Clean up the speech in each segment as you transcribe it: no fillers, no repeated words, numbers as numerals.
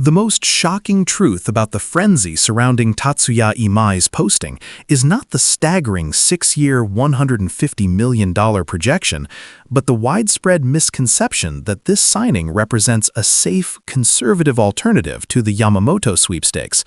The most shocking truth about the frenzy surrounding Tatsuya Imai's posting is not the staggering 6-year, $150 million projection, but the widespread misconception that this signing represents a safe, conservative alternative to the Yamamoto sweepstakes.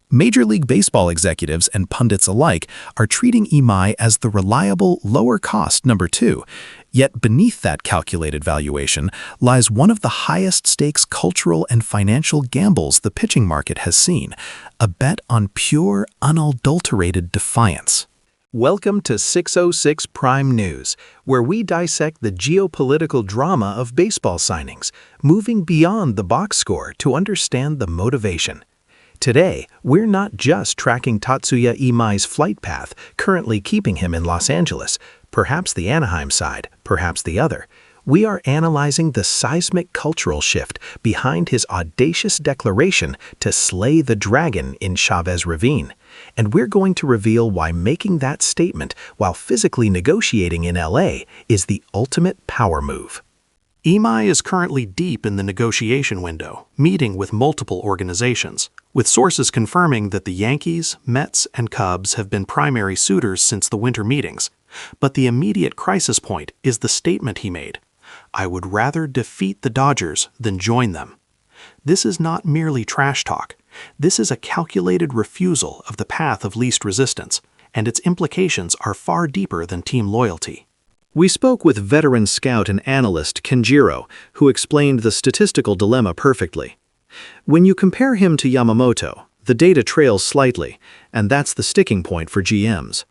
Major League Baseball executives and pundits alike are treating Imai as the reliable, lower-cost number 2. Yet beneath that calculated valuation lies one of the highest-stakes cultural and financial gambles the pitching market has seen, a bet on pure, unadulterated defiance. Welcome to 606 Prime News, where we dissect the geopolitical drama of baseball signings, moving beyond the box score to understand the motivation. Today, we're not just tracking Tatsuya Imai's flight path, currently keeping him in Los Angeles, perhaps the Anaheim side, perhaps the other. We are analyzing the seismic cultural shift behind his audacious declaration to slay the dragon in Chavez Ravine. And we're going to reveal why making that statement while physically negotiating in LA is the ultimate power move. Imai is currently deep in the negotiation window, meeting with multiple organizations, with sources confirming that the Yankees, Mets, and Cubs have been primary suitors since the winter meetings. But the immediate crisis point is the statement he made: "I would rather defeat the Dodgers than join them." This is not merely trash talk. This is a calculated refusal of the path of least resistance, and its implications are far deeper than team loyalty. We spoke with veteran scout and analyst Kenjiro, who explained the statistical dilemma perfectly. When you compare him to Yamamoto, the data trails slightly, and that's the sticking point for GMs.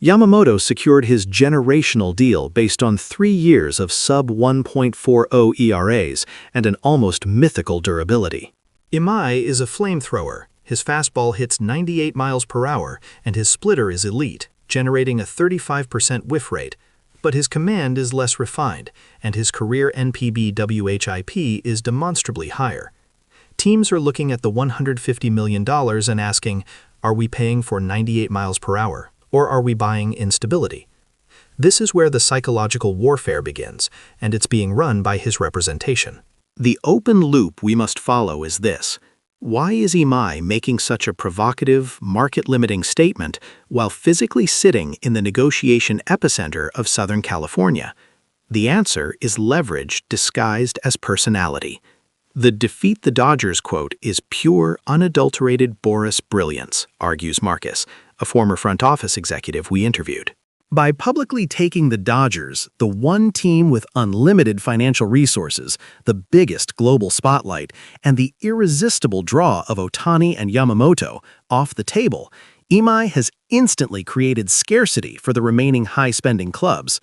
Yamamoto secured his generational deal based on 3 years of sub-1.40 ERAs and an almost mythical durability. Imai is a flamethrower. His fastball hits 98 miles per hour, and his splitter is elite, generating a 35% whiff rate. But his command is less refined, and his career NPB/WHIP is demonstrably higher. Teams are looking at the $150 million and asking, are we paying for 98 miles per hour, or are we buying instability? This is where the psychological warfare begins, and it's being run by his representation. The open loop we must follow is this. Why is Imai making such a provocative, market-limiting statement while physically sitting in the negotiation epicenter of Southern California? The answer is leverage disguised as personality. The "defeat the Dodgers" quote is pure, unadulterated Boris brilliance, argues Marcus, a former front office executive we interviewed. By publicly taking the Dodgers, the one team with unlimited financial resources, the biggest global spotlight, and the irresistible draw of Ohtani and Yamamoto, off the table, Imai has instantly created scarcity for the remaining high-spending clubs.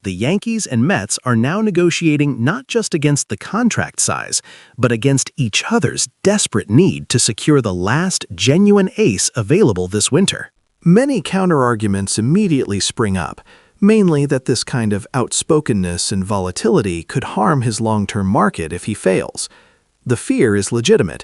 The Yankees and Mets are now negotiating not just against the contract size, but against each other's desperate need to secure the last genuine ace available this winter. Many counterarguments immediately spring up, mainly that this kind of outspokenness and volatility could harm his long-term market if he fails. The fear is legitimate.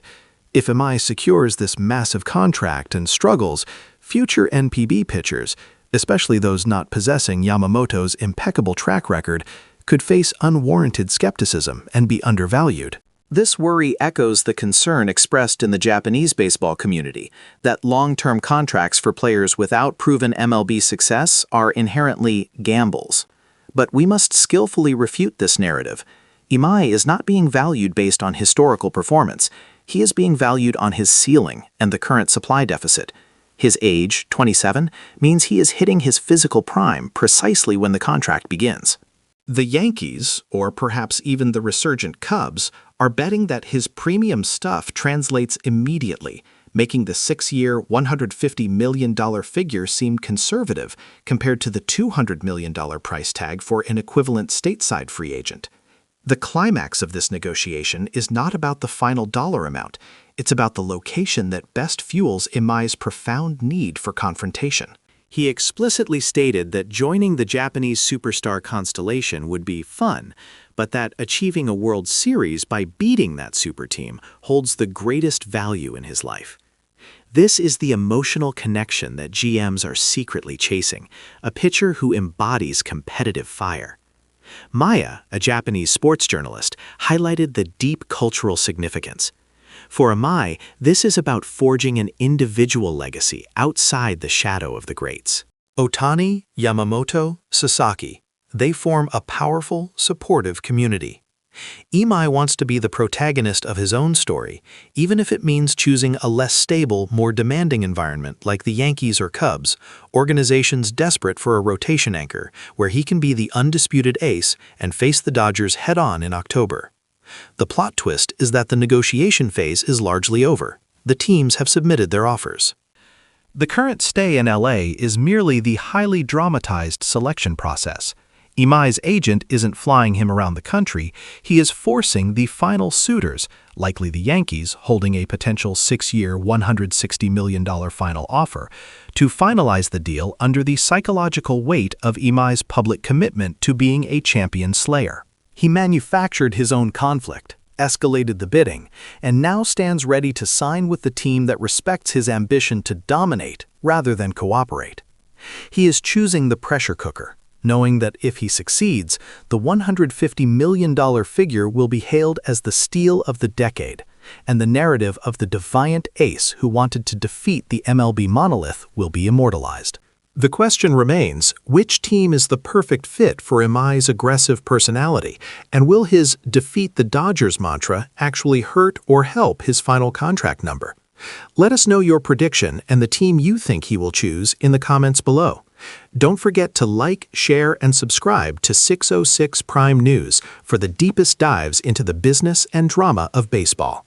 If Imai secures this massive contract and struggles, future NPB pitchers, especially those not possessing Yamamoto's impeccable track record, could face unwarranted skepticism and be undervalued. This worry echoes the concern expressed in the Japanese baseball community that long-term contracts for players without proven MLB success are inherently gambles. But we must skillfully refute this narrative. Imai is not being valued based on historical performance. He is being valued on his ceiling and the current supply deficit. His age, 27, means he is hitting his physical prime precisely when the contract begins. The Yankees, or perhaps even the resurgent Cubs, are betting that his premium stuff translates immediately, making the 6-year, $150 million figure seem conservative compared to the $200 million price tag for an equivalent stateside free agent. The climax of this negotiation is not about the final dollar amount. It's about the location that best fuels Imai's profound need for confrontation. He explicitly stated that joining the Japanese superstar constellation would be fun, but that achieving a World Series by beating that super team holds the greatest value in his life. This is the emotional connection that GMs are secretly chasing, a pitcher who embodies competitive fire. Maya, a Japanese sports journalist, highlighted the deep cultural significance. For Imai, this is about forging an individual legacy outside the shadow of the greats. Otani, Yamamoto, Sasaki. They form a powerful, supportive community. Imai wants to be the protagonist of his own story, even if it means choosing a less stable, more demanding environment like the Yankees or Cubs, organizations desperate for a rotation anchor where he can be the undisputed ace and face the Dodgers head-on in October. The plot twist is that the negotiation phase is largely over. The teams have submitted their offers. The current stay in LA is merely the highly dramatized selection process. Imai's agent isn't flying him around the country, he is forcing the final suitors, likely the Yankees holding a potential 6-year, $160 million final offer, to finalize the deal under the psychological weight of Imai's public commitment to being a champion slayer. He manufactured his own conflict, escalated the bidding, and now stands ready to sign with the team that respects his ambition to dominate rather than cooperate. He is choosing the pressure cooker, knowing that if he succeeds, the $150 million figure will be hailed as the steal of the decade, and the narrative of the defiant ace who wanted to defeat the MLB monolith will be immortalized. The question remains, which team is the perfect fit for Imai's aggressive personality, and will his "defeat the Dodgers" mantra actually hurt or help his final contract number? Let us know your prediction and the team you think he will choose in the comments below. Don't forget to like, share, and subscribe to 606 Prime News for the deepest dives into the business and drama of baseball.